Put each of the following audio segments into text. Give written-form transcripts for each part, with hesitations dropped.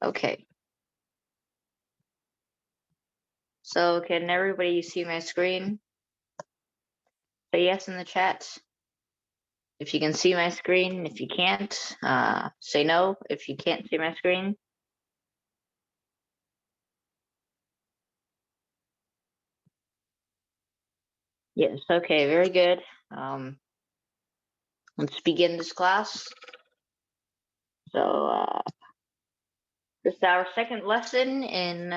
Okay. So can everybody see my screen? Say yes in the chat if you can see my screen. If you can't, say no if you can't see my screen. Yes, okay, very good. Let's begin this class. So this is our second lesson in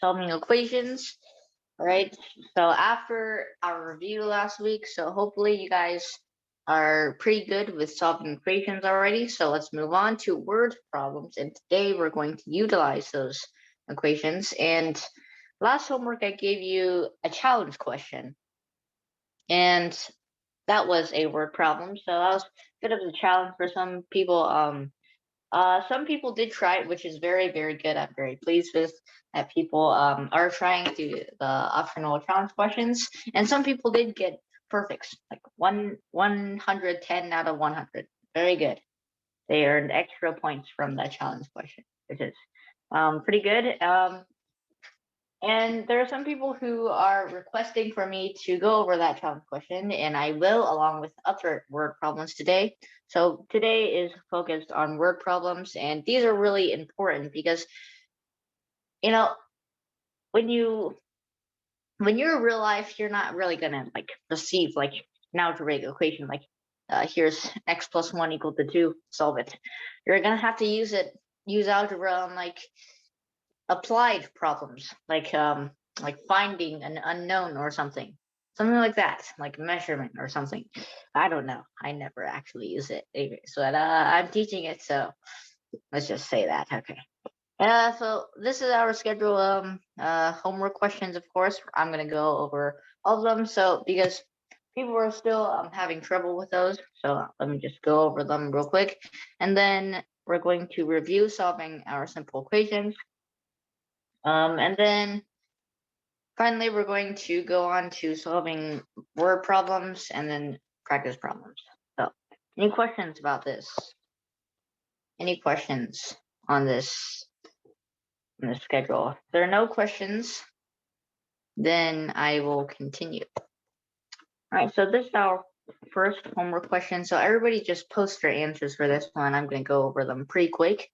solving equations. All right, so after our review last week, so hopefully you guys are pretty good with solving equations already. So let's move on to word problems. And today we're going to utilize those equations. And last homework, I gave you a challenge question. And that was a word problem. So that was a bit of a challenge for some people. Some people did try it, which is very, very good. I'm very pleased with that people are trying the optional challenge questions, and some people did get perfects, like 110 out of 100. Very good. They earned extra points from that challenge question, which is pretty good. And there are some people who are requesting for me to go over that challenge question, and I will, along with other word problems today. So today is focused on word problems, and these are really important because, you know, when you're in real life, you're not really gonna like receive like an algebraic equation like here's x plus 1 equal to 2, solve it. You're gonna have to use algebra on like applied problems, like finding an unknown or something like that, like measurement or something. I don't know, I never actually use it anyway, so I'm teaching it, so let's just say that. Okay, so this is our schedule. Homework questions, of course I'm going to go over all of them, so because people are still having trouble with those, so let me just go over them real quick, and then we're going to review solving our simple equations. And then finally, we're going to go on to solving word problems and then practice problems. So, any questions about this? Any questions on this schedule? If there are no questions, then I will continue. All right, so this is our first homework question. So everybody just post their answers for this one. I'm going to go over them pretty quick.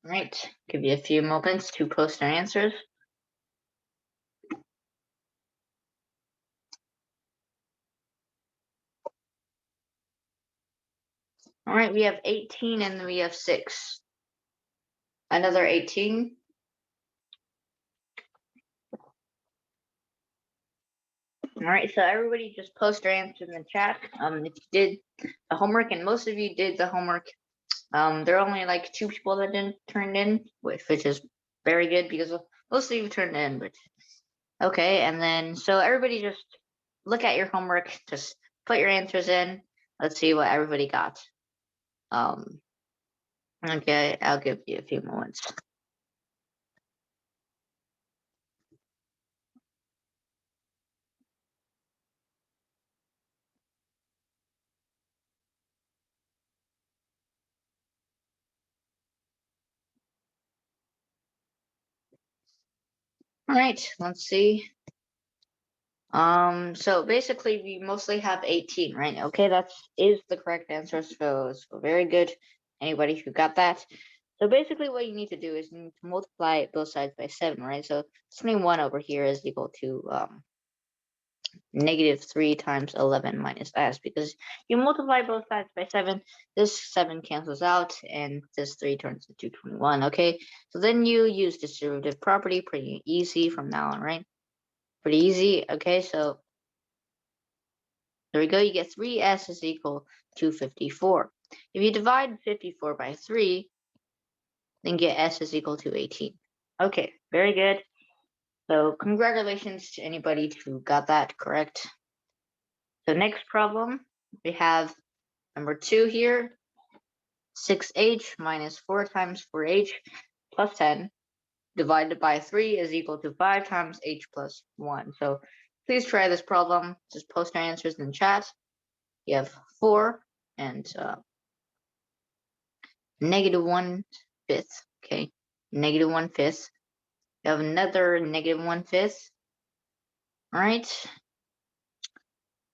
All right, give you a few moments to post their answers. All right, we have 18 and we have 6. Another 18. All right, so everybody just post their answers in the chat. If you did the homework, and most of you did the homework, there are only like 2 people that didn't turn in, which is very good because most of you turned in. But okay, and then so everybody just look at your homework, just put your answers in. Let's see what everybody got. Okay, I'll give you a few moments. All right, let's see. So basically we mostly have 18, right? Okay, that is the correct answer, so very good. Anybody who got that. So basically what you need to do is you need to multiply both sides by 7, right? So 21 over here is equal to -3 times 11 minus s, because you multiply both sides by 7, this 7 cancels out, and this 3 turns into 21, okay? So then you use this derivative property, pretty easy from now on, right? Pretty easy, okay? So there we go, you get 3s is equal to 54. If you divide 54 by 3, then get s is equal to 18. Okay, very good. So congratulations to anybody who got that correct. So next problem, we have number 2 here. 6h minus 4 times 4h plus 10 divided by 3 is equal to 5 times h plus 1. So please try this problem. Just post your answers in the chat. You have 4 and negative 1/5. Okay, negative 1/5. You have another negative 1/5. All right.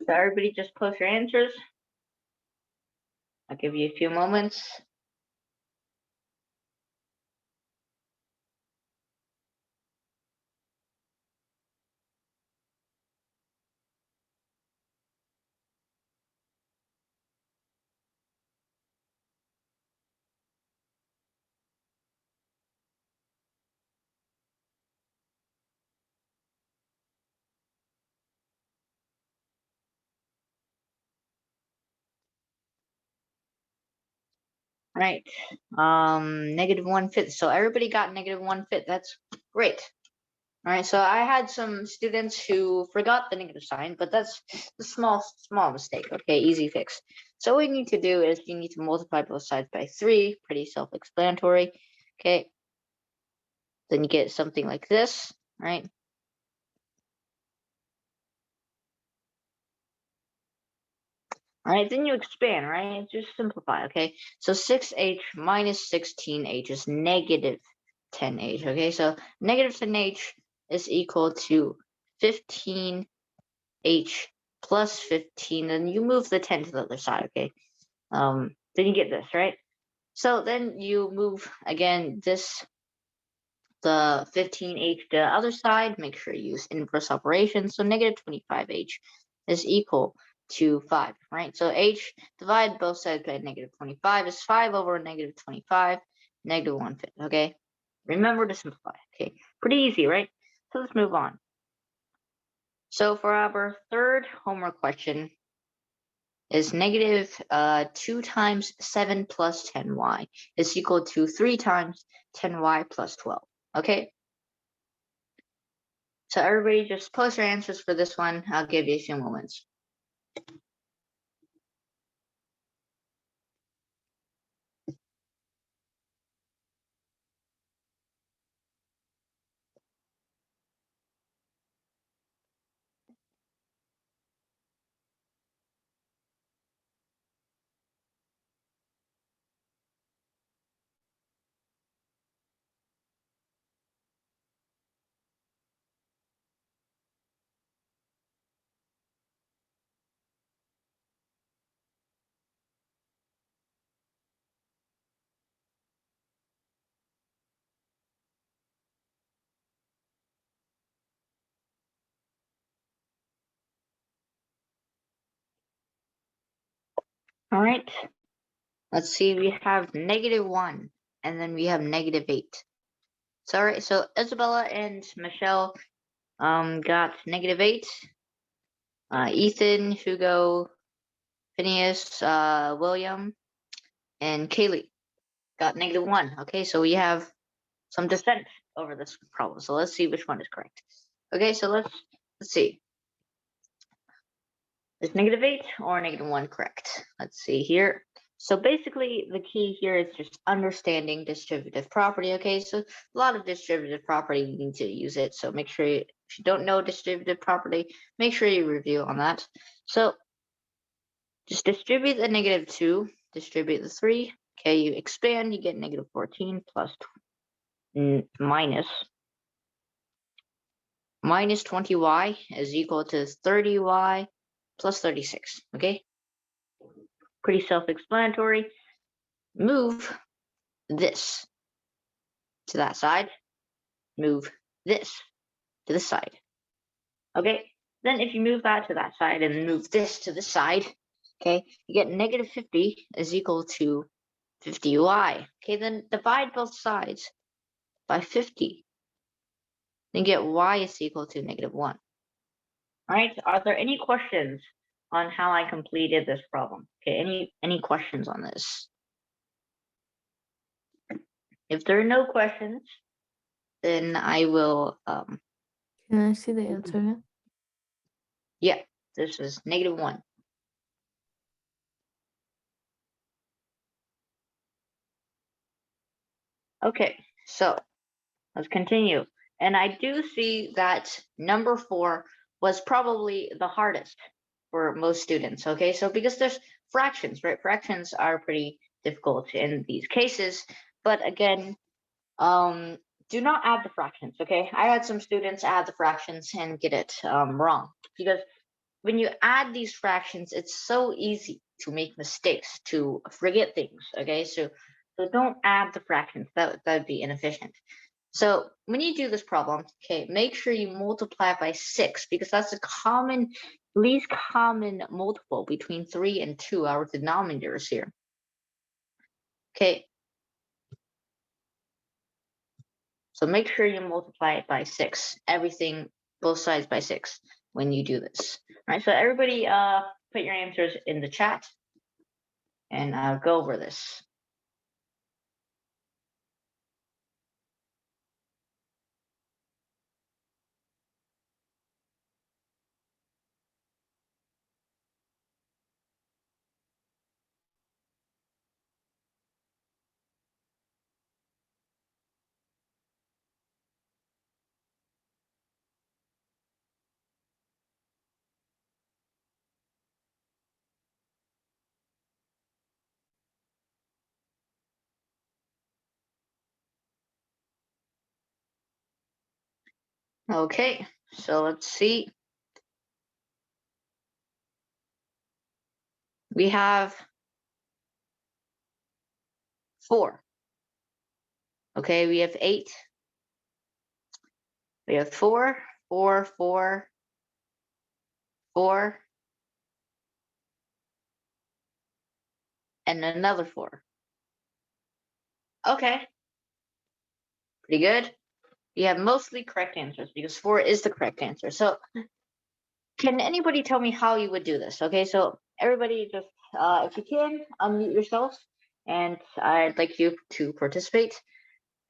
So everybody just post your answers. I'll give you a few moments. Right. Negative 1/5. So everybody got negative 1/5. That's great. All right. So I had some students who forgot the negative sign, but that's a small mistake. Okay, easy fix. So what you need to do is you need to multiply both sides by 3. Pretty self-explanatory. Okay. Then you get something like this, right? All right, then you expand, right? Just simplify, okay? So 6h minus 16h is negative 10h, okay? So negative 10h is equal to 15h plus 15, and you move the 10 to the other side, okay? Then you get this, right? So then you move, again, the 15h to the other side, make sure you use inverse operations. So negative 25h is equal to 5, right? So h, divide both sides by negative 25 is 5 over negative 25, negative 1/5, okay? Remember to simplify, okay? Pretty easy, right? So let's move on. So for our third homework question is negative 2 times 7 plus 10y is equal to 3 times 10y plus 12, okay? So everybody just post your answers for this one. I'll give you a few moments. All right. Let's see. We have negative 1, and then we have negative 8. So, all right. So Isabella and Michelle got negative 8. Ethan, Hugo, Phineas, William, and Kaylee got negative 1. Okay. So we have some dissent over this problem. So let's see which one is correct. Okay. So let's see. Is negative 8 or negative 1 correct? Let's see here. So basically, the key here is just understanding distributive property, okay? So a lot of distributive property, you need to use it. So make sure if you don't know distributive property, make sure you review on that. So just distribute the negative 2, distribute the 3. Okay, you expand, you get negative 14 plus minus 20y is equal to 30y plus 36, okay? Pretty self-explanatory. Move this to that side, move this to this side. Okay, then if you move that to that side and move this to this side, okay, you get negative 50 is equal to 50y. Okay, then divide both sides by 50. Then get y is equal to negative 1. All right, are there any questions on how I completed this problem? Okay, any questions on this? If there are no questions, then I will Can I see the answer again? yeah, this is negative 1. Okay, so let's continue. And I do see that number 4 was probably the hardest for most students. Okay, so because there's fractions, right? Fractions are pretty difficult in these cases. But again, do not add the fractions. Okay, I had some students add the fractions and get it wrong, because when you add these fractions, it's so easy to make mistakes, to forget things. Okay, so don't add the fractions. That would be inefficient. So when you do this problem, okay, make sure you multiply it by 6, because that's the least common multiple between 3 and 2, our denominators here. Okay, so make sure you multiply it by 6, everything, both sides by 6 when you do this. All right, so everybody put your answers in the chat and go over this. Okay, so let's see. We have 4. Okay, we have 8. We have 4, 4, 4, 4, and another 4. Okay, pretty good. You have mostly correct answers, because 4 is the correct answer. So can anybody tell me how you would do this? Okay, so everybody just, if you can, unmute yourself, and I'd like you to participate.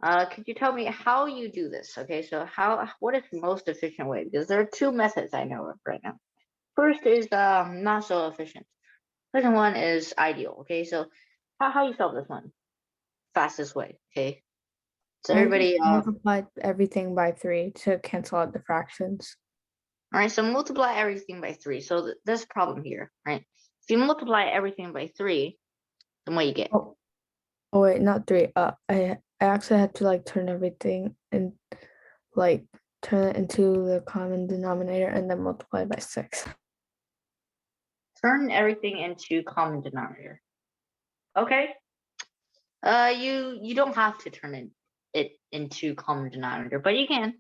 Could you tell me how you do this? Okay, so what is the most efficient way? Because there are 2 methods I know of right now. First is not so efficient. Second one is ideal. Okay, so how you solve this one? Fastest way. Okay, so I just everybody. multiplied everything by 3 to cancel out the fractions. All right, so multiply everything by 3. So there's a problem here, right? If you multiply everything by 3, then what you get? Oh, wait, not 3. I actually had to like turn everything and like turn it into the common denominator and then multiply by 6. Turn everything into common denominator. Okay. You don't have to turn it into common denominator, but you can.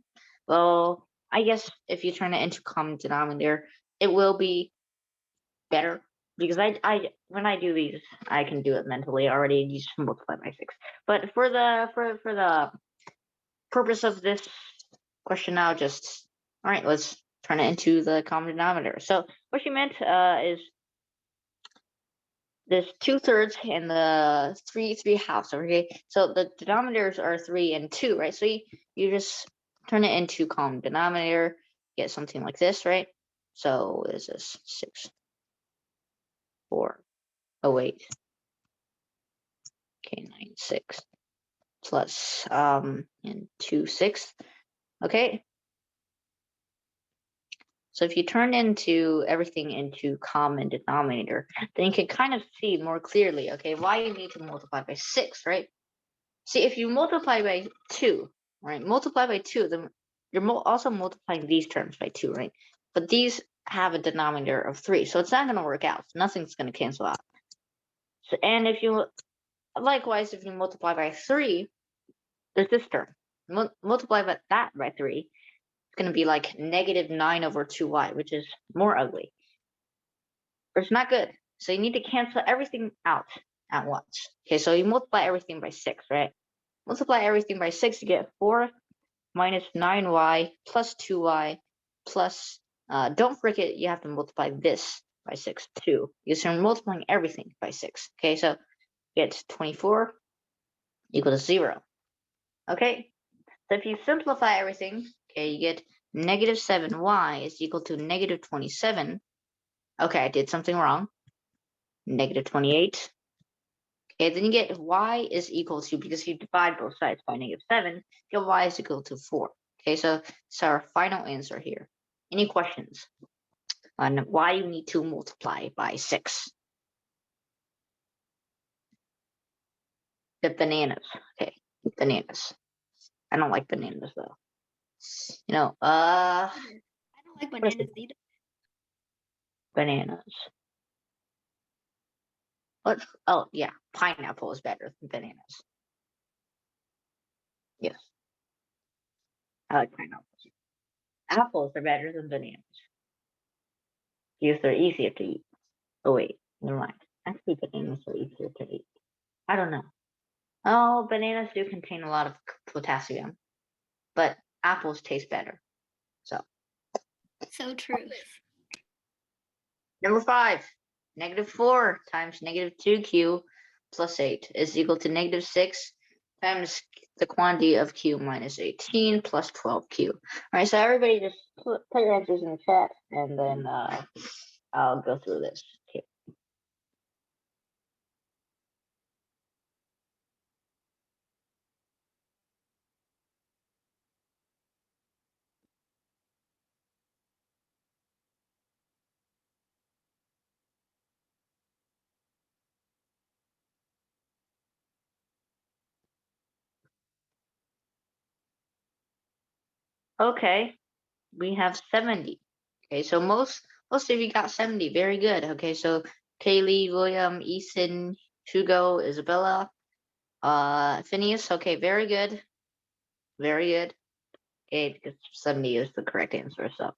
Well, I guess if you turn it into common denominator, it will be better, because I when I do these, I can do it mentally already. You just multiply by 6. But for the purpose of this question now, just all right, let's turn it into the common denominator. So what she meant is this 2/3 and the 3/3 okay? So the denominators are 3 and 2, right? So you just turn it into common denominator, get something like this, right? So is this 6, 4, 8, okay, 9, 6 plus and 2, 6. Okay, so if you turn into everything into common denominator, then you can kind of see more clearly, okay, why you need to multiply by 6, right? See, if you multiply by 2, right, multiply by 2, then you're also multiplying these terms by 2, right? But these have a denominator of 3, so it's not going to work out. Nothing's going to cancel out. So, and if you, likewise, if you multiply by 3, there's this term. Multiply that by 3, it's going to be like -9/2y, which is more ugly. It's not good. So you need to cancel everything out at once. Okay, so you multiply everything by 6, right? Multiply everything by 6, you get 4 minus 9y plus 2y plus, don't forget you have to multiply this by 6 too, because you're multiplying everything by 6. Okay, so you get 24 equal to 0. Okay, so if you simplify everything, okay, you get -7y is equal to -27. Okay, I did something wrong. -28. Okay, then you get y is equal to, because you divide both sides by -7, you get y is equal to 4. Okay, so it's our final answer here. Any questions on why you need to multiply by 6? The bananas. Okay, bananas. I don't like bananas though. I don't like What is bananas either. bananas. What? Oh yeah, pineapple is better than bananas. Yes, I like pineapples. Apples are better than bananas because they're easier to eat. Oh wait, never mind. Actually, bananas are easier to eat. I don't know. Oh, bananas do contain a lot of potassium, but apples taste better. So, So true. number 5, -4 times -2q plus 8 is equal to -6 times the quantity of q minus 18 plus 12q. All right, so everybody just put your answers in the chat, and then I'll go through this. Okay. Okay, we have 70. Okay, so most of you got 70. Very good. Okay, so Kaylee, William, Ethan, Hugo, Isabella, Phineas. Okay, very good. Very good. Okay, because 70 is the correct answer. So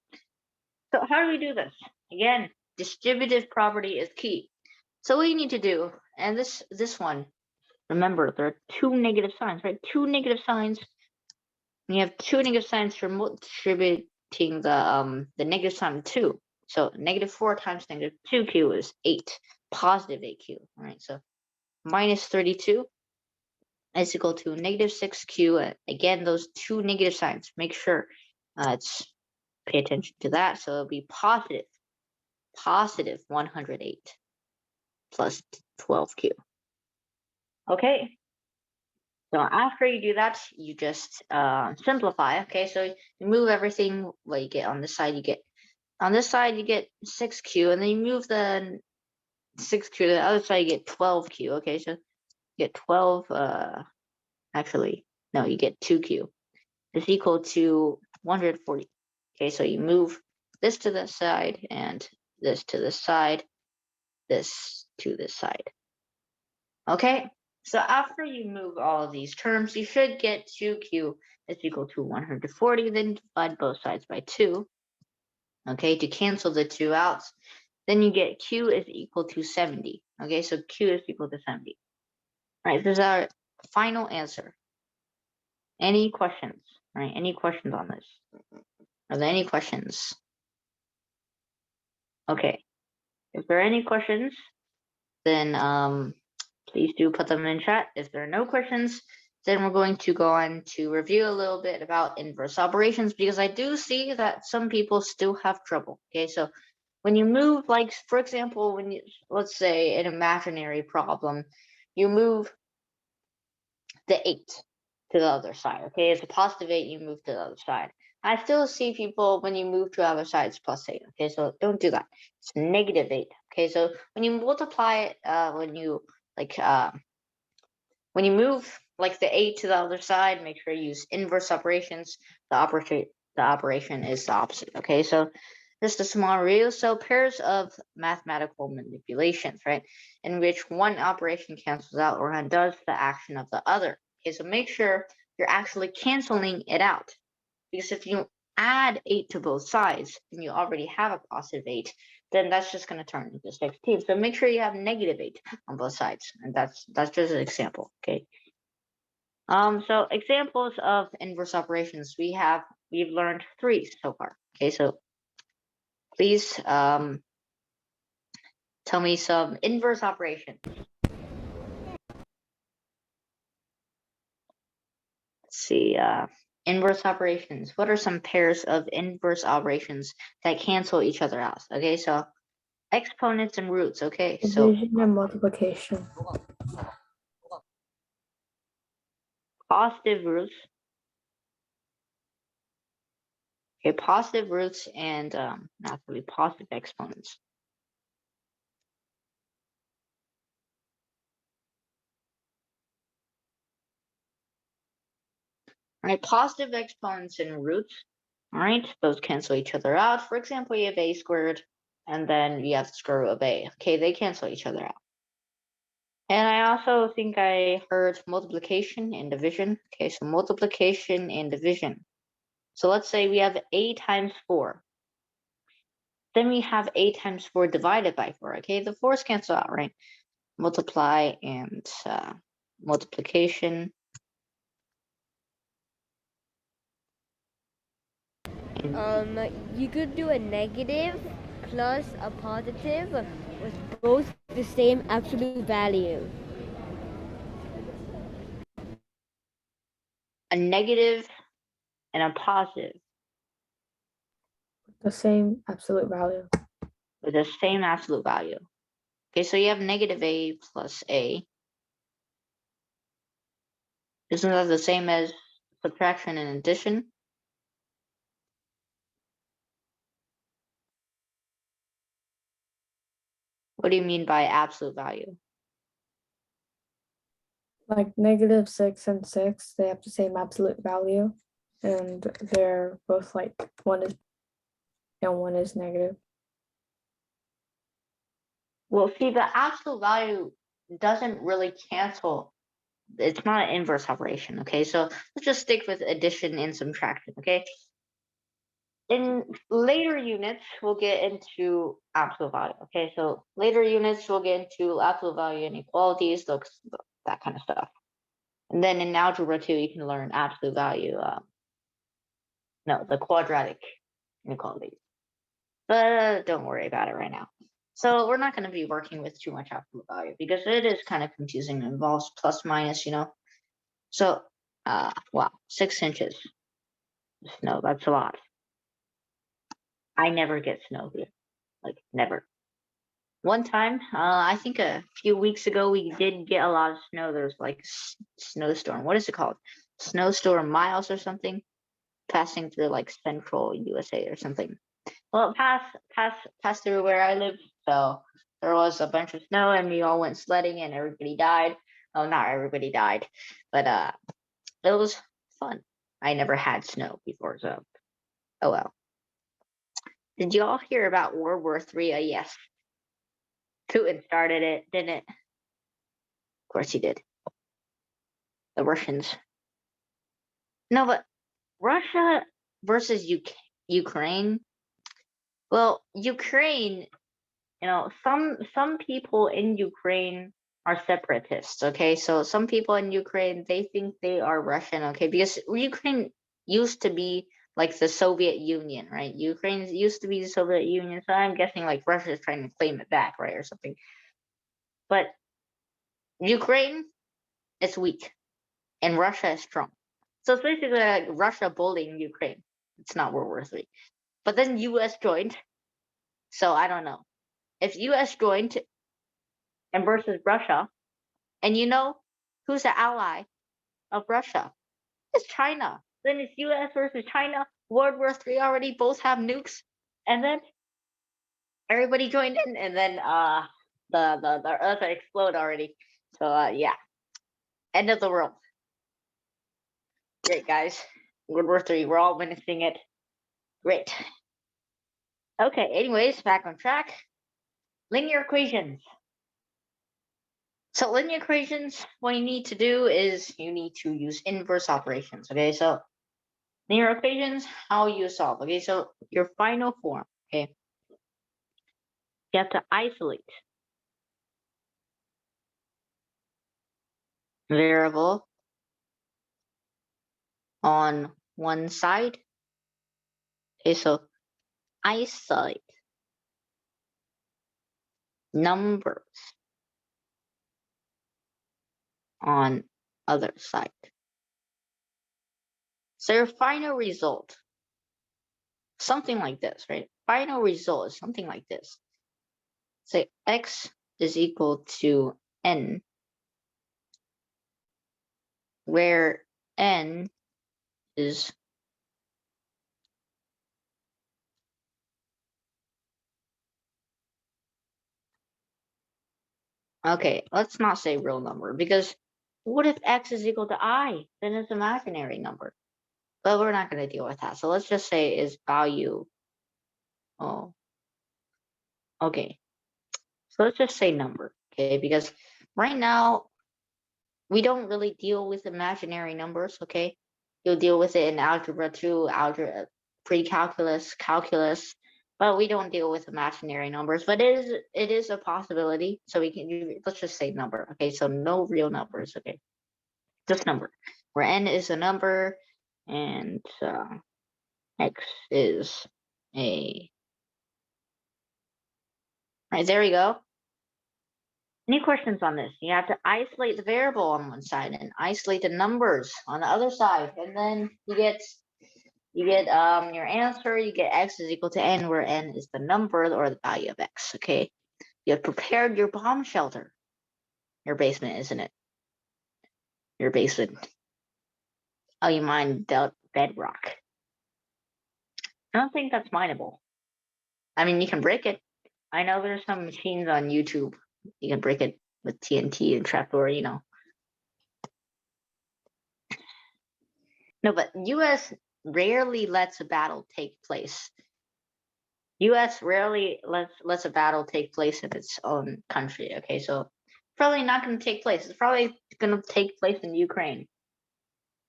how do we do this? Again, distributive property is key. So what you need to do, and this one, remember there are two negative signs, right? Two negative signs. You have two negative signs for distributing the negative sign of 2. So -4 times -2q is 8, positive 8q. All right, so minus 32 is equal to -6q. Again, those two negative signs. Make sure it's pay attention to that. So it'll be positive 108 plus 12q. Okay. So after you do that, you just simplify. Okay, so you move everything. What you get on this side, you get 6q, and then you move the 6q to the other side, you get 12q. Okay, so you get 12. Actually, no, you get 2q is equal to 140. Okay, so you move this to this side and this to this side, this to this side. Okay, so after you move all of these terms, you should get 2q is equal to 140. Then divide both sides by 2. Okay, to cancel the 2 out. Then you get q is equal to 70. Okay, so q is equal to 70. All right, this is our final answer. Any questions? All right, any questions on this? Are there any questions? Okay, if there are any questions, then please do put them in chat. If there are no questions, then we're going to go on to review a little bit about inverse operations, because I do see that some people still have trouble. Okay, so when you move, like for example, when you, let's say an imaginary problem, you move the 8 to the other side. Okay, it's a positive 8, you move to the other side. I still see people when you move to the other side, it's +8. Okay, so don't do that. It's -8. Okay, so when you multiply it, when you move like the 8 to the other side, make sure you use inverse operations. The operation is the opposite. Okay, so just a small review. So pairs of mathematical manipulations, right, in which one operation cancels out or undoes the action of the other. Okay, so make sure you're actually canceling it out, because if you add 8 to both sides and you already have a +8, then that's just going to turn into 16. So make sure you have -8 on both sides, and that's just an example. Okay. So examples of inverse operations, we've learned 3 so far. Okay, so please tell me some inverse operations. Let's see. Inverse operations. What are some pairs of inverse operations that cancel each other out? Okay, so exponents and roots. Okay, so Division and multiplication. positive roots. Okay, positive roots and not really positive exponents. right? Positive exponents and roots, all right? Those cancel each other out. For example, you have a squared, and then you have the square root of a. Okay, they cancel each other out. And I also think I heard multiplication and division. Okay, so multiplication and division. So let's say we have a times 4. Then we have a times 4 divided by 4. Okay, the 4's cancel out, right? Multiply and multiplication. You could do a negative plus a positive with both the same absolute value. A negative and a positive The same absolute value. with the same absolute value. Okay, so you have negative a plus a. Isn't that the same as subtraction and addition? What do you mean by absolute value? Like -6 and 6, they have the same absolute value, and they're both like one is negative. Well, see, the absolute value doesn't really cancel. It's not an inverse operation, okay? So let's just stick with addition and subtraction, okay? In later units, we'll get into absolute value, okay? So later units, we'll get into absolute value inequalities, that kind of stuff. And then in algebra 2, you can learn absolute value, the quadratic inequalities. But don't worry about it right now. So we're not going to be working with too much absolute value because it is kind of confusing. It involves plus minus, So, wow, 6 inches of snow. That's a lot. I never get snow here, like never. One time, I think a few weeks ago, we did get a lot of snow. There was like snowstorm. What is it called? Snowstorm Miles or something, passing through like central USA or something. Well, it passed through where I live, so there was a bunch of snow, and we all went sledding, and everybody died. Oh, not everybody died, but it was fun. I never had snow before, so oh well. Did you all hear about World War III? Yes, Putin started it, didn't it? Of course he did. The Russians. No, but Russia versus Ukraine. Well, Ukraine, some people in Ukraine are separatists, okay? So some people in Ukraine, they think they are Russian, okay? Because Ukraine used to be like the Soviet Union, right? Ukraine used to be the Soviet Union, so I'm guessing like Russia is trying to claim it back, right, or something. But Ukraine is weak and Russia is strong. So it's basically like Russia bullying Ukraine. It's not World War III. But then US joined. So I don't know. If US joined and versus Russia, and who's the ally of Russia? It's China. Then it's US versus China. World War III already both have nukes. And then everybody joined in, and then the earth explode already. So yeah. End of the world. Great guys. World War III, we're all witnessing it. Great. Okay, anyways, back on track. Linear equations. So linear equations, what you need to do is you need to use inverse operations. Okay, so linear equations, how you solve. Okay, so your final form, okay, you have to isolate variable on one side. Okay, so isolate numbers on other side. So your final result, something like this, right? Final result is something like this. Say x is equal to n, where n is okay, let's not say real number, because what if x is equal to I? Then it's imaginary number. but we're not going to deal with that. So let's just say is value. Oh, okay. So let's just say number, okay? Because right now we don't really deal with imaginary numbers, okay? You'll deal with it in algebra 2, algebra, pre-calculus, calculus, but we don't deal with imaginary numbers. But it is a possibility. So we can let's just say number, okay? So no real numbers, okay? Just number, where n is a number and x is a. All right, there we go. Any questions on this? You have to isolate the variable on one side and isolate the numbers on the other side, and then you get your answer. You get x is equal to n, where n is the number or the value of x. Okay, you have prepared your bomb shelter. Your basement, isn't it? Your basement. Oh, you mine bedrock. I don't think that's mineable. I mean, you can break it. I know there's some machines on YouTube. You can break it with TNT and trapdoor, you know. No, but U.S. rarely lets a battle take place. U.S. rarely lets a battle take place in its own country. Okay, so probably not going to take place. It's probably going to take place in Ukraine.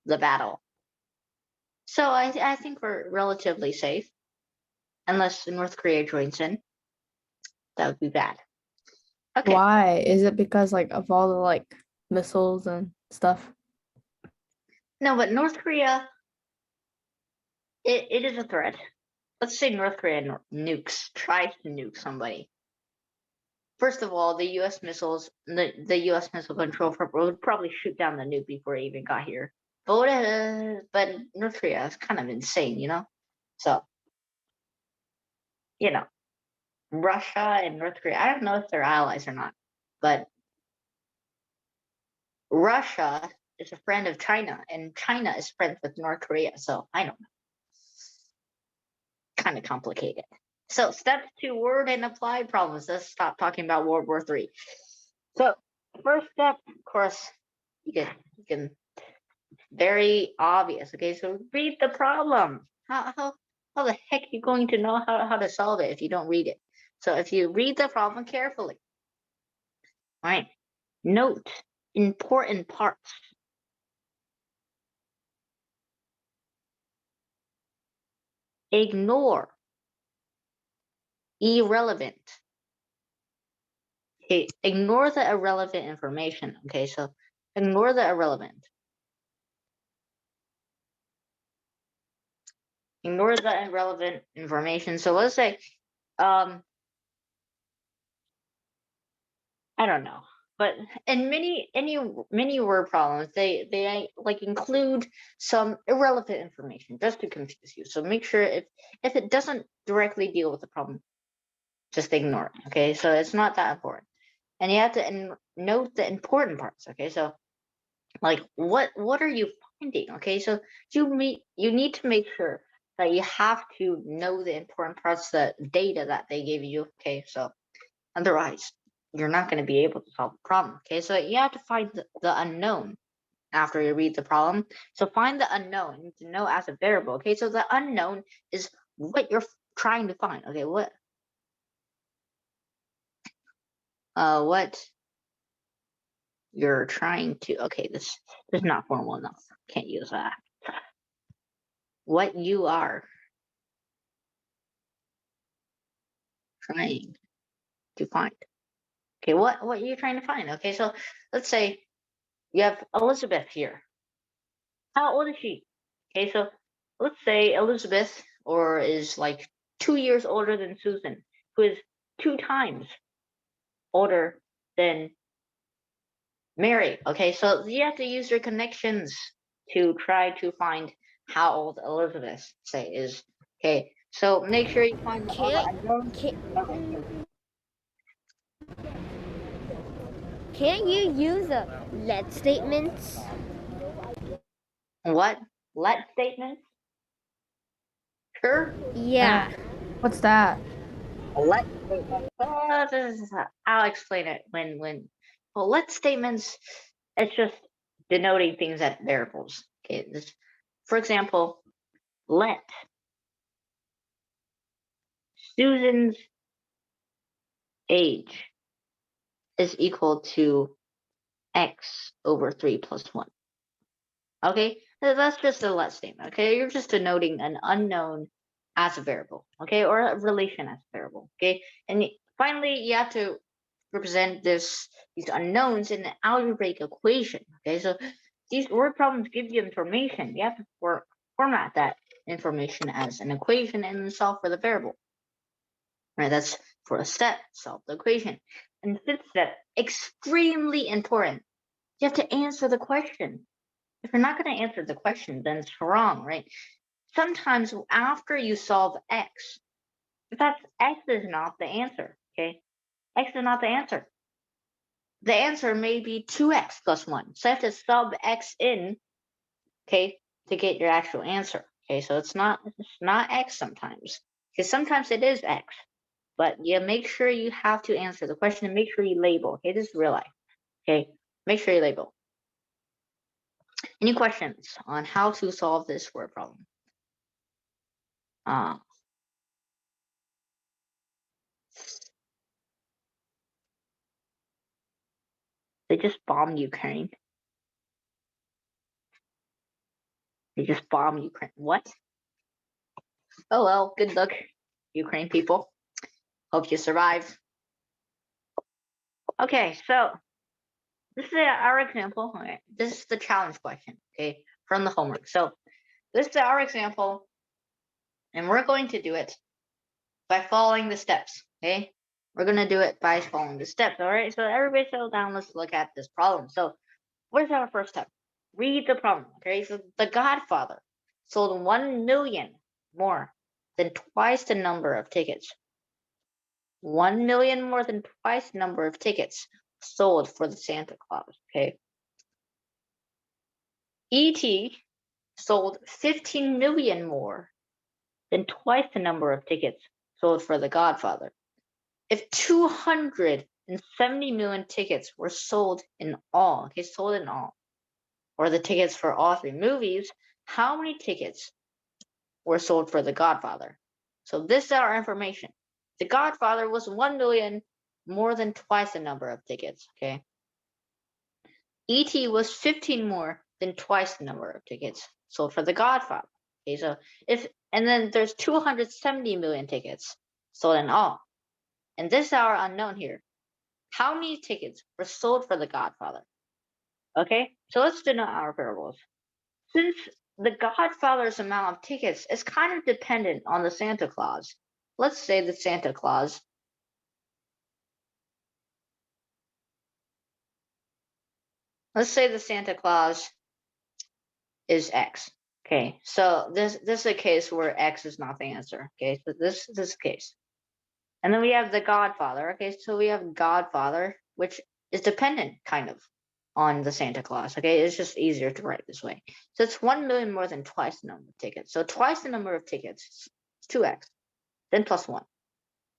The battle. So I think we're relatively safe, unless North Korea joins in. That would be bad. Okay. Why? Is it because like of all the like missiles and stuff? No, but North Korea, it is a threat. Let's say North Korea tries to nuke somebody. First of all, the U.S. missiles, the U.S. missile control would probably shoot down the nuke before it even got here. But North Korea is kind of insane, you know. So, you know, Russia and North Korea. I don't know if they're allies or not, but Russia is a friend of China, and China is friends with North Korea. So I don't know. Kind of complicated. So step 2, word and applied problems. Let's stop talking about World War III. So first step, of course, you can very obvious. Okay, so read the problem. How the heck are you going to know how to solve it if you don't read it? So if you read the problem carefully, all right, note important parts. Ignore irrelevant. Okay, ignore the irrelevant information. Okay, so ignore the irrelevant. Ignore the irrelevant information. So let's say, I don't know, but in many word problems, they like include some irrelevant information just to confuse you. So make sure if it doesn't directly deal with the problem, just ignore it. Okay, so it's not that important, and you have to note the important parts. Okay, so like what are you finding? Okay, so you need to make sure that you have to know the important parts, the data that they give you. Okay, so otherwise you're not going to be able to solve the problem. Okay, so you have to find the unknown after you read the problem. So find the unknown. You need to know as a variable. Okay, so the unknown is what you're trying to find. Okay, what you're trying to. Okay, this is not formal enough. Can't use that. What you are trying to find. Okay, what are you trying to find? Okay, so let's say you have Elizabeth here. How old is she? Okay, so let's say Elizabeth is like 2 years older than Susan, who is 2 times older than Mary. Okay, so you have to use your connections to try to find how old Elizabeth say is. Okay, so make sure you find all the unknowns. Can't you use let statements? What? Let statements? Sure. Yeah. What's that? Let statements. I'll explain it let statements. It's just denoting things at variables. Okay, For example, let Susan's age is equal to x over 3 plus 1. Okay, that's just a let statement. Okay, you're just denoting an unknown as a variable. Okay, or a relation as a variable. Okay, and finally, you have to represent these unknowns in an algebraic equation. Okay, so these word problems give you information. You have to format that information as an equation and then solve for the variable. Right, that's for a step, solve the equation. And fifth step, extremely important. You have to answer the question. If you're not going to answer the question, then it's wrong, right? Sometimes after you solve x, in fact, x is not the answer, okay? X is not the answer. The answer may be 2x plus 1. So you have to sub x in, okay, to get your actual answer. Okay, so it's not x sometimes. Because sometimes it is x. But you make sure you have to answer the question and make sure you label. Okay, this is real life. Okay, make sure you label. Any questions on how to solve this word problem? They just bombed Ukraine. They just bombed Ukraine. What? Oh well, good luck, Ukraine people. Hope you survive. Okay, so this is our example. Okay, this is the challenge question, okay, from the homework. So this is our example, and we're going to do it by following the steps, okay? We're going to do it by following the steps, all right? So everybody settle down. Let's look at this problem. So where's our first step? Read the problem, okay? So The Godfather sold 1 million more than twice the number of tickets. 1 million more than twice the number of tickets sold for the Santa Claus, okay? E.T. sold 15 million more than twice the number of tickets sold for The Godfather. If 270 million tickets were sold in all, okay, sold in all, or the tickets for all three movies, how many tickets were sold for The Godfather? So this is our information. The Godfather was 1 million more than twice the number of tickets, okay? E.T. was 15 more than twice the number of tickets sold for The Godfather. Okay, so and then there's 270 million tickets sold in all. And this is our unknown here. How many tickets were sold for The Godfather? Okay, so let's denote our variables. Since The Godfather's amount of tickets is kind of dependent on the Santa Claus, let's say the Santa Claus is X. Okay, so this is a case where X is not the answer. Okay, so this is the case. And then we have The Godfather. Okay, so we have Godfather, which is dependent kind of on the Santa Claus. Okay, it's just easier to write this way. So it's 1 million more than twice the number of tickets. So twice the number of tickets is 2x, then plus 1.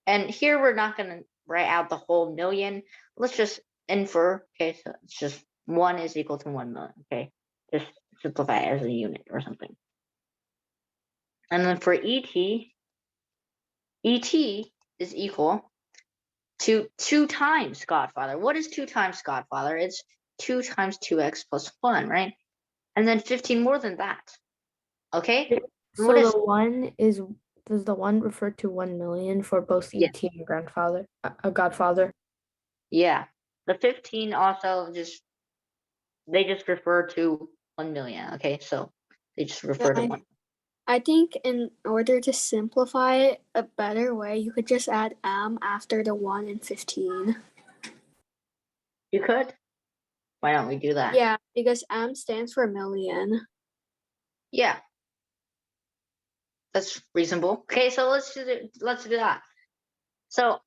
And here we're not going to write out the whole million. Let's just infer. Okay, so it's just 1 is equal to 1 million. Okay, just simplify it as a unit or something. And then for ET is equal to 2 times Godfather. What is 2 times Godfather? It's 2 times 2x plus 1, right? And then 15 more than that. Okay? So the one is, does the one refer to 1 million for both Yeah. ET and grandfather, Godfather? Yeah. The 15 also they just refer to 1 million. Okay, so they just refer to 1. I think in order to simplify it a better way, you could just add m after the 1 and 15. You could? Why don't we do that? Yeah, because m stands for million. Yeah. That's reasonable. Okay, so let's do that. So,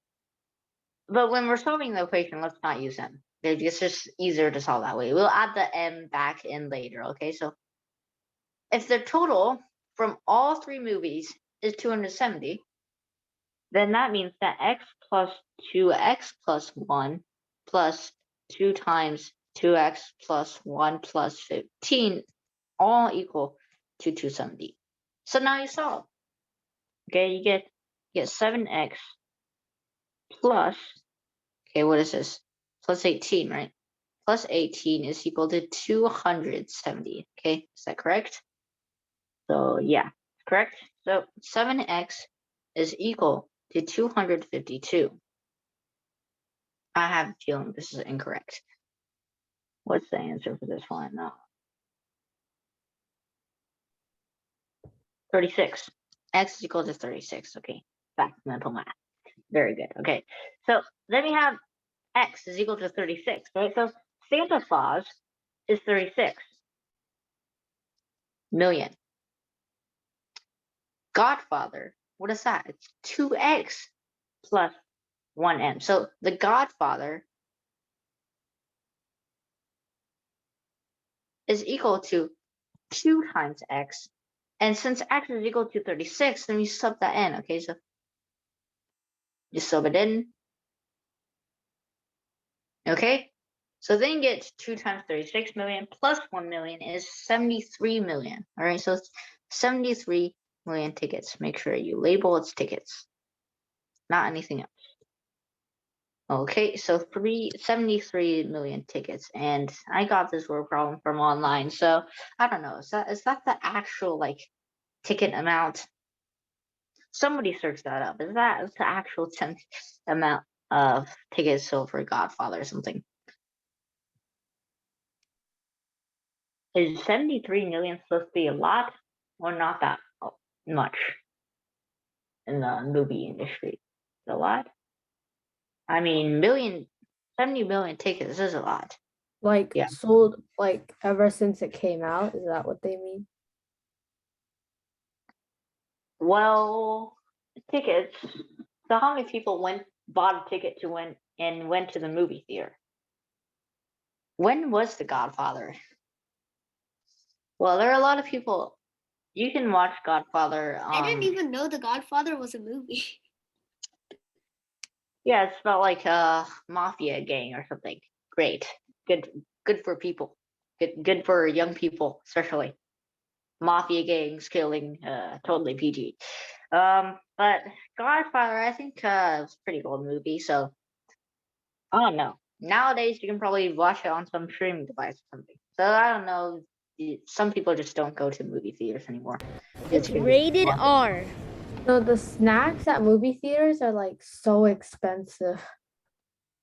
but when we're solving the equation, let's not use m. It's just easier to solve that way. We'll add the m back in later. Okay, so if the total from all three movies is 270, then that means that x plus 2x plus 1 plus 2 times 2x plus 1 plus 15 all equal to 270. So now you solve. Okay, you get 7x plus, okay, what is this? Plus 18, right? Plus 18 is equal to 270. Okay, is that correct? So yeah, correct. So 7x is equal to 252. I have a feeling this is incorrect. What's the answer for this one? No. 36. X is equal to 36. Okay, back to mental math. Very good. Okay, so then we have x is equal to 36, right? So Santa Claus is 36 million. Godfather, what is that? It's 2x plus 1m. So the Godfather is equal to 2 times x. And since x is equal to 36, then we sub that in. Okay, so you sub it in. Okay, so then you get 2 times 36 million plus 1 million is 73 million. All right, so it's 73 million tickets. Make sure you label its tickets, not anything else. Okay, so 73 million tickets, and I got this word problem from online. So I don't know, is that the actual like ticket amount? Somebody search that up. Is that the actual amount of tickets sold for Godfather or something? Is 73 million supposed to be a lot or not that much in the movie industry? A lot? I mean, 70 million tickets is a lot. Like Yeah. sold like ever since it came out. Is that what they mean? Well, tickets. So how many people bought a ticket to went to the movie theater? When was The Godfather? Well, there are a lot of people. You can watch Godfather. I didn't even know The Godfather was a movie. Yeah, it's about like a mafia gang or something. Great, good for people. Good for young people, especially. Mafia gangs killing, totally PG. But Godfather, I think it's a pretty old movie, so I don't know. Nowadays, you can probably watch it on some streaming device or something. So I don't know. Some people just don't go to movie theaters anymore. It's You can rated watch it. R. So the snacks at movie theaters are like so expensive.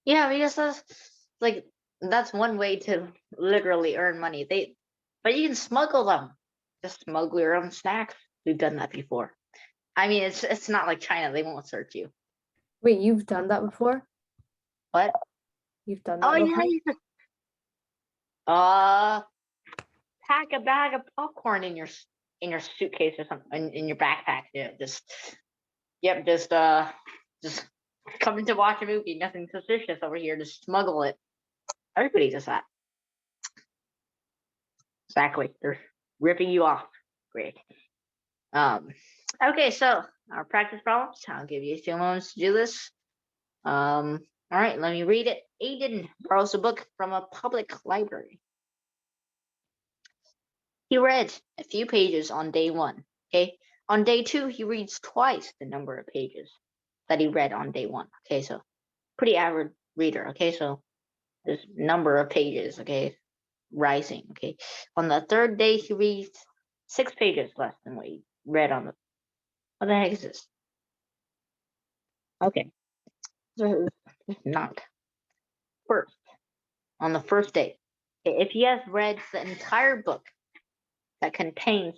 Yeah, because that's one way to literally earn money. But you can smuggle them. Just smuggle your own snacks. We've done that before. I mean, it's not like China. They won't search you. Wait, you've done that before? What? You've done Oh that yeah, before? you just pack a bag of popcorn in your suitcase or something in your backpack. Yeah, just coming to watch a movie. Nothing suspicious over here. Just smuggle it. Everybody does that. Exactly. They're ripping you off. Great. Okay, so our practice problems. I'll give you a few moments to do this. All right, let me read it. Aiden borrows a book from a public library. He read a few pages on day 1. Okay. On day 2, he reads twice the number of pages that he read on day 1. Okay, so pretty average reader. Okay, so this number of pages, okay, rising. Okay. On the 3rd day, he reads 6 pages less than what he read on the. What the heck is this? Okay. So not first on the 1st day. Okay, if he has read the entire book that contains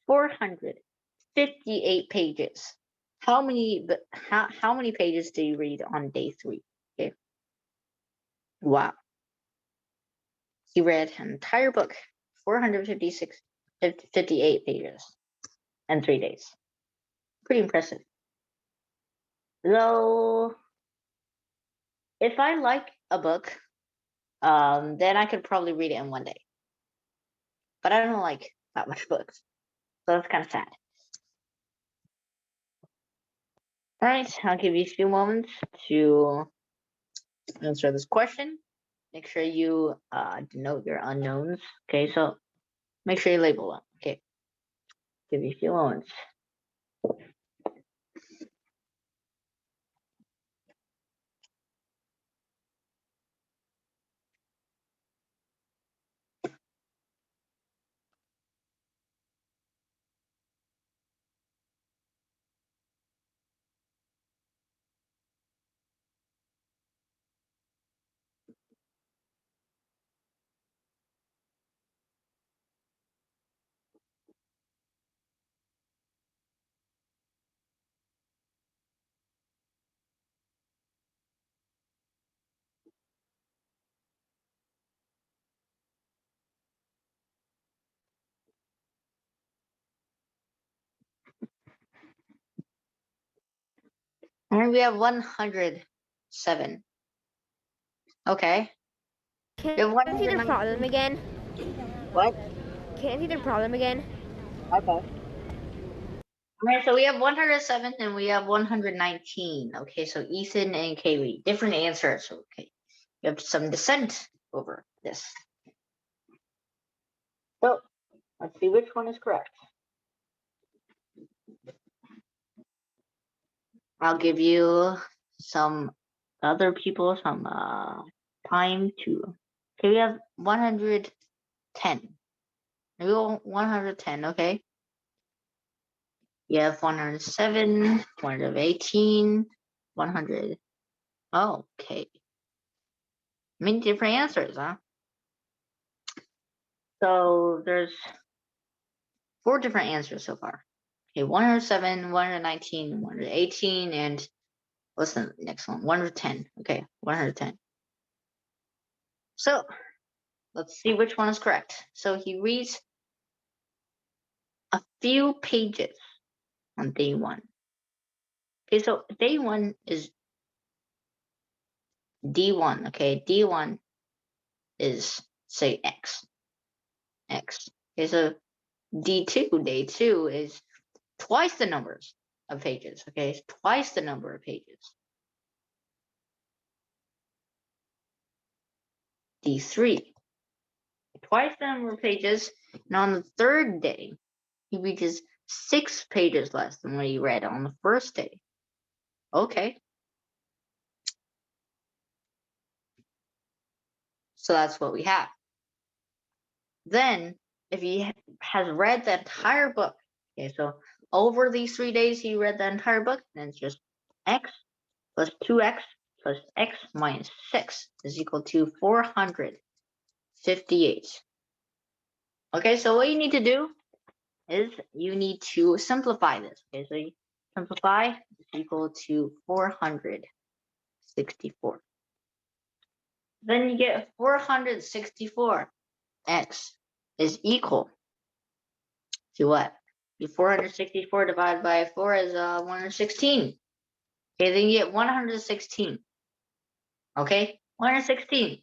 458 pages, how many pages do you read on day 3? Okay. Wow. He read an entire book, 58 pages in 3 days. Pretty impressive. Though, if I like a book, then I could probably read it in 1 day. But I don't like that much books, so that's kind of sad. All right, I'll give you a few moments to answer this question. Make sure you denote your unknowns. Okay, so make sure you label them. Okay. Give you a few moments. And we have 107. Okay. Can We have I see the problem 119. again? What? Can I see the problem again? Okay. Alright, so we have 107 and we have 119. Okay, so Ethan and Kaylee, different answers. Okay. You have some dissent over this. So let's see which one is correct. I'll give you some other people some time to. Okay, we have 110. Maybe 110, okay? You have 107, 118, 100. Oh, okay. Many different answers, huh? So there's 4 different answers so far. Okay, 107, 119, 118, and what's the next one? 110. Okay, 110. So let's see which one is correct. So he reads a few pages on day 1. Okay, so day 1 is D1. Okay, D1 is say X. X. Okay, so D2, day 2 is twice the numbers of pages. Okay, it's twice the number of pages. D3, twice the number of pages, and on the 3rd day, he reaches 6 pages less than what he read on the 1st day. Okay. So that's what we have. Then, if he has read the entire book, okay, so over these 3 days he read the entire book, then it's just x plus 2x plus x minus 6 is equal to 458. Okay, so what you need to do is you need to simplify this. Okay, so you simplify is equal to 464. Then you get 464. X is equal to what? 464 divided by 4 is 116. Okay, then you get 116. Okay, 116.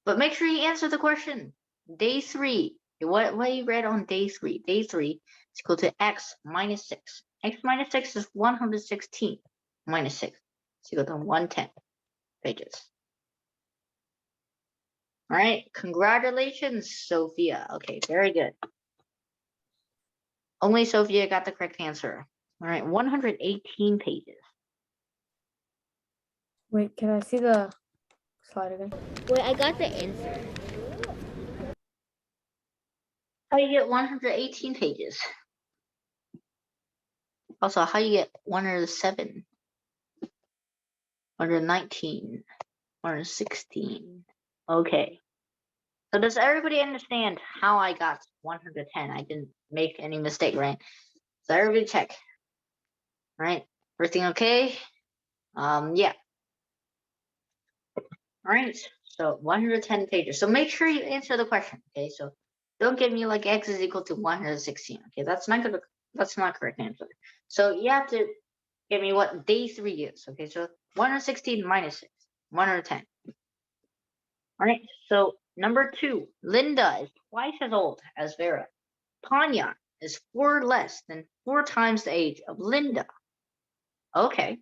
But make sure you answer the question. Day 3. What you read on day 3? Day 3 is equal to x minus 6. X minus 6 is 116 minus 6. It's equal to 110 pages. All right, congratulations, Sophia. Okay, very good. Only Sophia got the correct answer. All right, 118 pages. Wait, can I see the slide again? Wait, I got the answer. How you get 118 pages? Also, how you get 107, 119, 116? Okay. So does everybody understand how I got 110? I didn't make any mistake, right? So everybody check. All right, everything okay? Yeah. All right, so 110 pages. So make sure you answer the question, okay? So don't give me like x is equal to 116. Okay, that's not good. That's not correct answer. So you have to give me what day 3 is. Okay, so 116 minus 6, 110. All right, so number 2, Linda is twice as old as Vera. Tanya is 4 less than 4 times the age of Linda. Okay,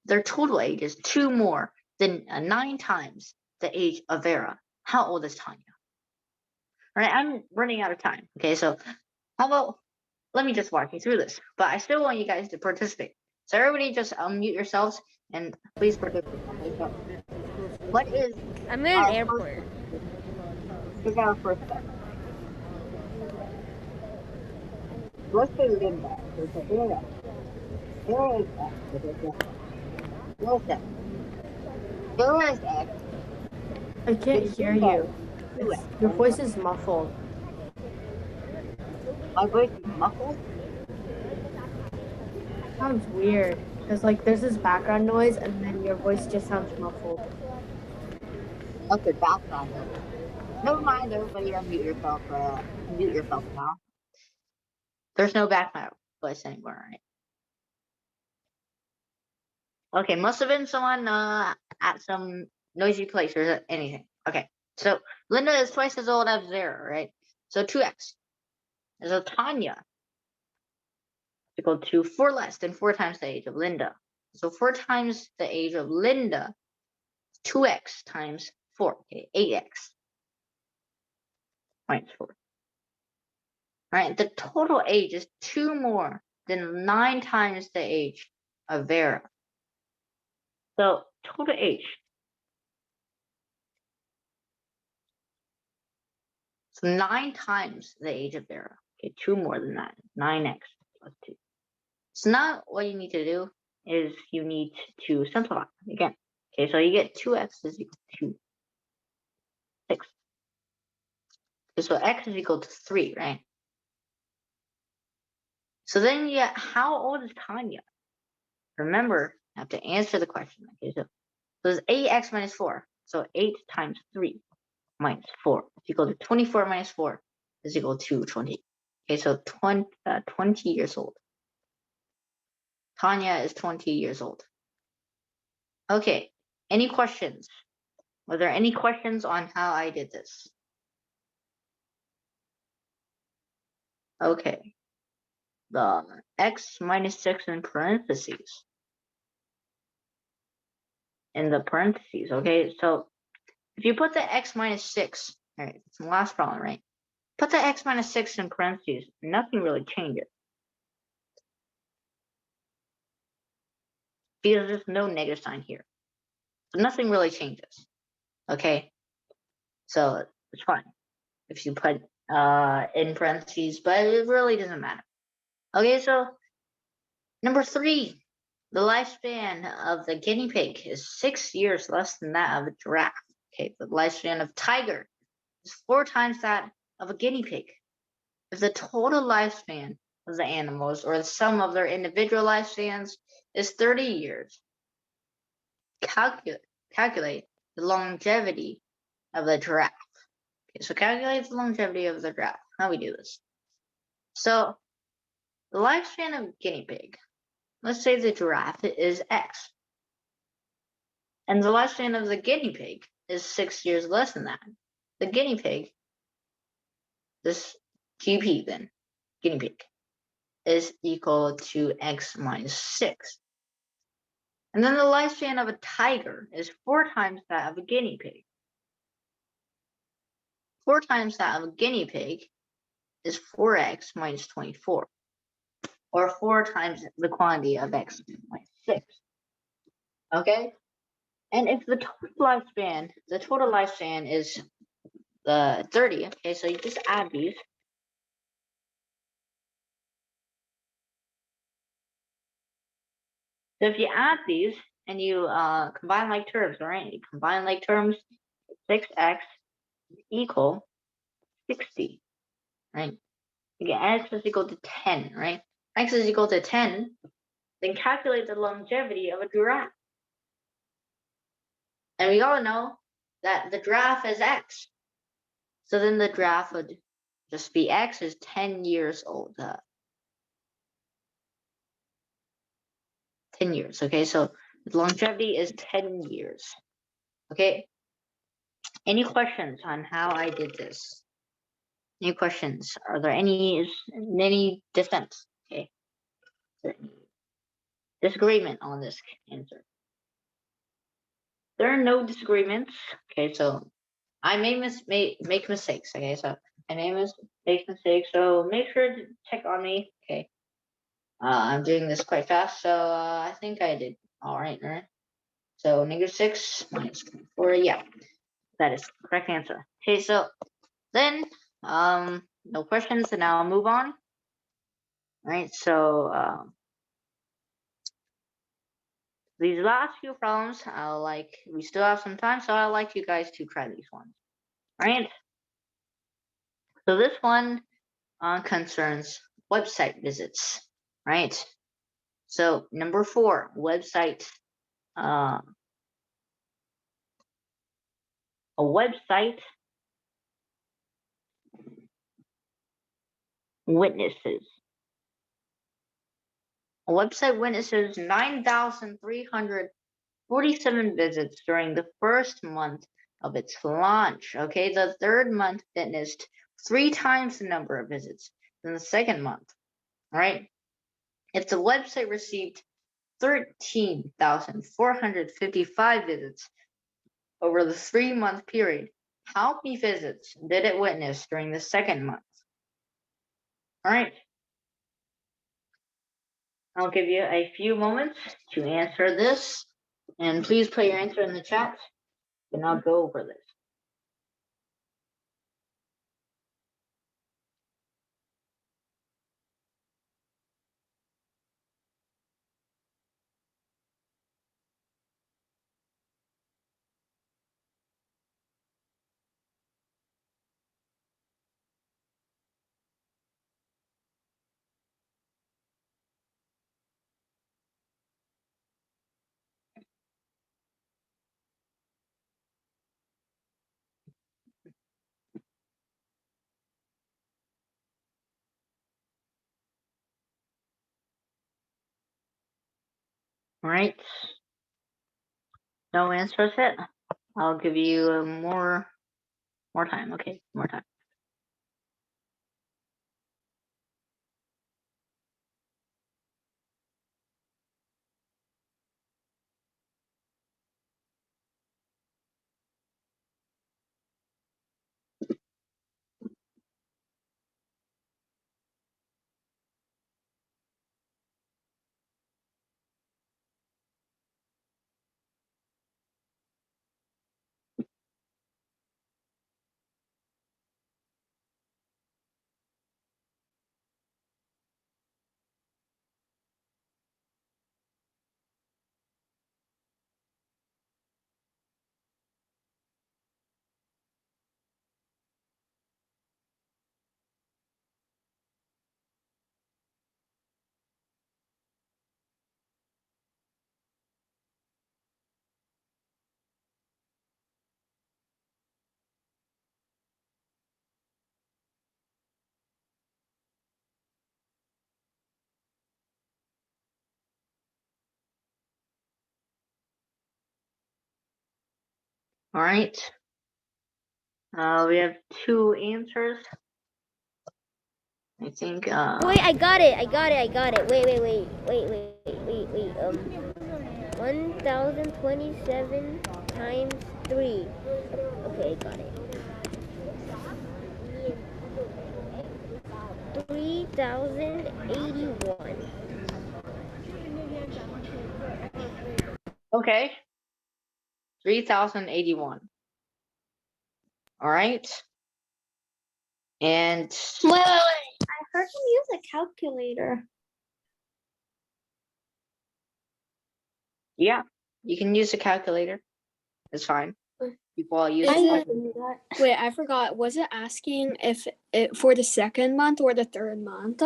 their total age is 2 more than 9 times the age of Vera. How old is Tanya? All right, I'm running out of time. Okay, so how about let me just walk you through this. But I still want you guys to participate. So everybody just unmute yourselves and please participate. Okay, so what is I'm in an our airport. Here's our first step. Let's say Linda. Okay, so Linda. Here is X. Okay, so here's X. Here is X. I can't Then hear Linda you. is 2X. Your Right? voice is muffled. My voice is muffled. Sounds weird. Because like there's this background noise and then your voice just sounds muffled. Okay, background noise. Never mind, everybody unmute yourself. Mute yourself now. There's no background voice anymore, right? Okay, must have been someone at some noisy place or anything. Okay, so Linda is twice as old as Zara, right? So 2x. So Tanya is equal to 4 less than 4 times the age of Linda. So 4 times the age of Linda, 2x times 4, okay, 8x minus 4. All right, the total age is 2 more than 9 times the age of Vera. So total age. So 9 times the age of Vera. Okay, 2 more than that. 9x plus 2. So now what you need to do is you need to simplify again. Okay, so you get 2x is equal to 6. Okay, so x is equal to 3, right? So then you get, how old is Tanya? Remember, you have to answer the question. Okay, so it's 8x minus 4. So 8 times 3 minus 4 is equal to 24 minus 4 is equal to 20. Okay, so 20 years old. Tanya is 20 years old. Okay, any questions? Were there any questions on how I did this? Okay, the x minus 6 in parentheses. In the parentheses, okay? So if you put the x minus 6, all right, it's the last problem, right? Put the x minus 6 in parentheses, nothing really changes. Because there's no negative sign here. So nothing really changes, okay? So it's fine if you put in parentheses, but it really doesn't matter. Okay, so number 3, the lifespan of the guinea pig is 6 years less than that of a giraffe. Okay, the lifespan of tiger is 4 times that of a guinea pig. If the total lifespan of the animals or the sum of their individual lifespans is 30 years, calculate the longevity of the giraffe. Okay, so calculate the longevity of the giraffe. How we do this? So the lifespan of guinea pig, let's say the giraffe is X. And the lifespan of the guinea pig is 6 years less than that. The guinea pig, this GP then, guinea pig, is equal to X minus 6. And then the lifespan of a tiger is 4 times that of a guinea pig. 4 times that of a guinea pig is 4x minus 24, or 4 times the quantity of x minus 6. Okay? And if the total lifespan is 30, okay, so you just add these. So if you add these and you combine like terms, all right? You combine like terms, 6x equal 60, right? You get x is equal to 10, right? X is equal to 10, then calculate the longevity of a giraffe. And we all know that the giraffe is x. So then the giraffe would just be x is 10 years old. 10 years, okay? So the longevity is 10 years, okay? Any questions on how I did this? Any questions? Are there any dissent? Okay. Is there any disagreement on this answer? There are no disagreements. Okay, so I may make mistakes. Okay, so My name is Makes Mistakes, so make sure to check on me. Okay. I'm doing this quite fast, so I think I did all right. So -6 minus 4. Yeah, that is the correct answer. Okay, so then no questions, and now I'll move on. Right, so these last few problems, we still have some time, so I'd like you guys to try these ones. Right. So this one concerns website visits. Right. So number 4, website. A website witnesses. A website witnesses 9,347 visits during the first month of its launch. Okay, the third month witnessed 3 times the number of visits than the second month. Right? If the website received 13,455 visits over the 3-month period, how many visits did it witness during the second month? All right. I'll give you a few moments to answer this, and please put your answer in the chat, and I'll go over this. All right. No answers yet. I'll give you more time. Okay, more time. All right. We have 2 answers. I think. Wait, I got it. Wait. 1,027 times 3. Okay, got it. 3,081. Okay. 3,081. All right. And Wait. I heard him use a calculator. yeah, you can use a calculator. It's fine. People use Is it. Wait, I forgot. Was it asking if it for the second month or the third month?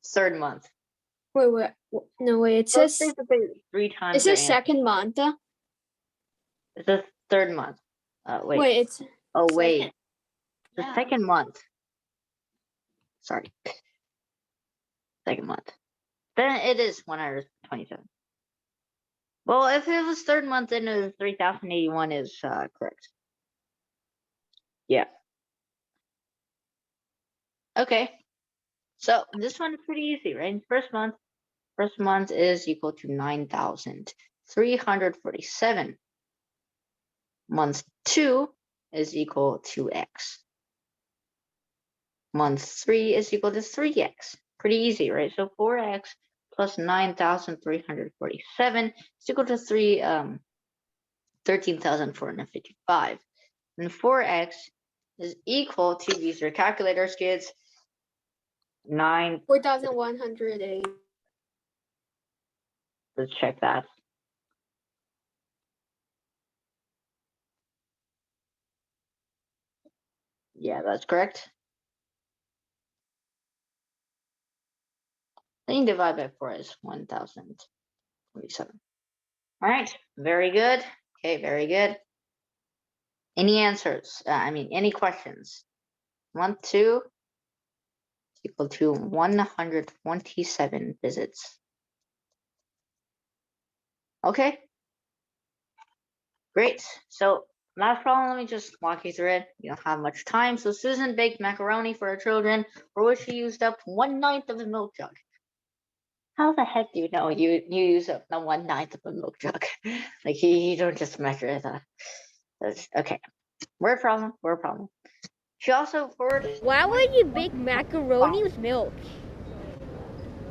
Third month. Wait. No, wait. It says 3 times. it says second month. It's the third month. Wait. Wait, it's Oh wait. second. The Yeah. second month. Sorry. Second month. Then it is 127. Well, if it was third month, then it was 3,081 is correct. Yeah. Okay. So this one is pretty easy, right? First month is equal to 9,347. Month 2 is equal to x. month 3 is equal to 3x. Pretty easy, right? So 4x plus 9,347 is equal to 13,455. And 4x is equal to, these are calculators, kids, 4,108. Let's check that. Yeah, that's correct. Then you divide by 4 is 1,047. All right, very good. Okay, very good. Any answers? Any questions? 1, 2 equal to 127 visits. Okay, great. So last problem, let me just walk you through it. You don't have much time. So Susan baked macaroni for her children, for which she used up 1/9 of a milk jug. How the heck do you know you use up the 1/9 of a milk jug? Like you don't just measure it. That's okay. Word problem. She also poured. Why would you bake macaroni with milk?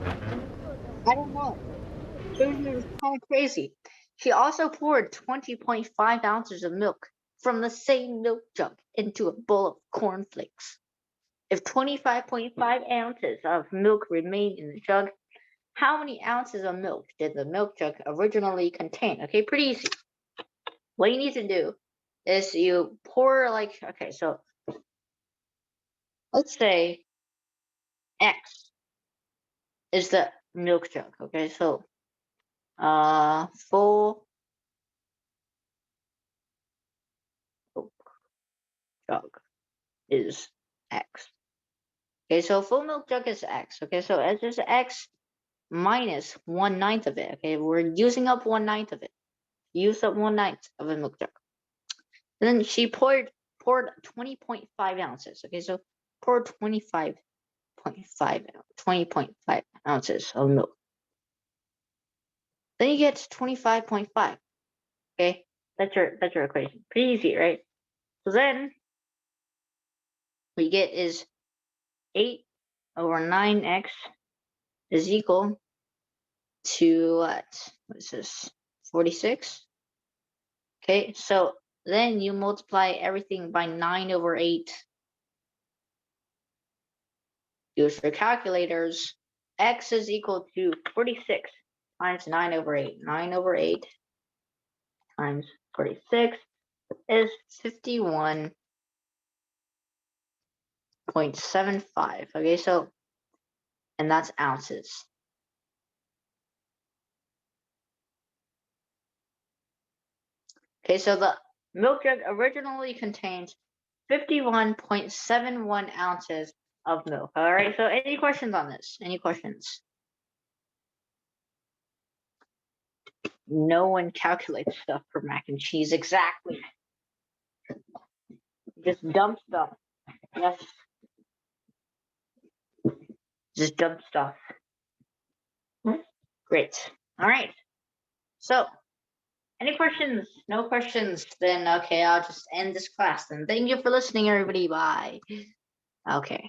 I don't know. Susan was kind of crazy. She also poured 20.5 ounces of milk from the same milk jug into a bowl of cornflakes. If 25.5 ounces of milk remained in the jug, how many ounces of milk did the milk jug originally contain? Okay, pretty easy. What you need to do is you pour okay, so let's say X is the milk jug. Okay, so full milk jug is X. Okay, so full milk jug is X. Okay, so it's just X minus 1/9 of it. Okay, we're using up 1/9 of it. Use up 1/9 of a milk jug. And then she poured 20.5 ounces. Okay, so pour 20.5 ounces of milk. Then you get 25.5. Okay, that's your equation. Pretty easy, right? So then what you get is 8 over 9x is equal to what? What is this? 46. Okay, so then you multiply everything by 9 over 8. Use your calculators. X is equal to 46 times 9 over 8. 9 over 8 times 46 is 51.75. Okay, so, and that's ounces. Okay, so the milk jug originally contains 51.71 ounces of milk. All right, so any questions on this? Any questions? No one calculates stuff for mac and cheese exactly. Just dump stuff. Yes. Just dump stuff. Great. All right. So, any questions? No questions? Then okay, I'll just end this class. Then thank you for listening, everybody. Bye. Okay.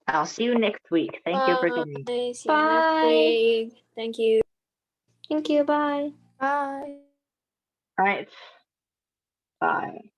I'll see you next week. Thank you for coming. See you next Bye. week. Thank you. Thank you. Bye. Bye. All right. Bye.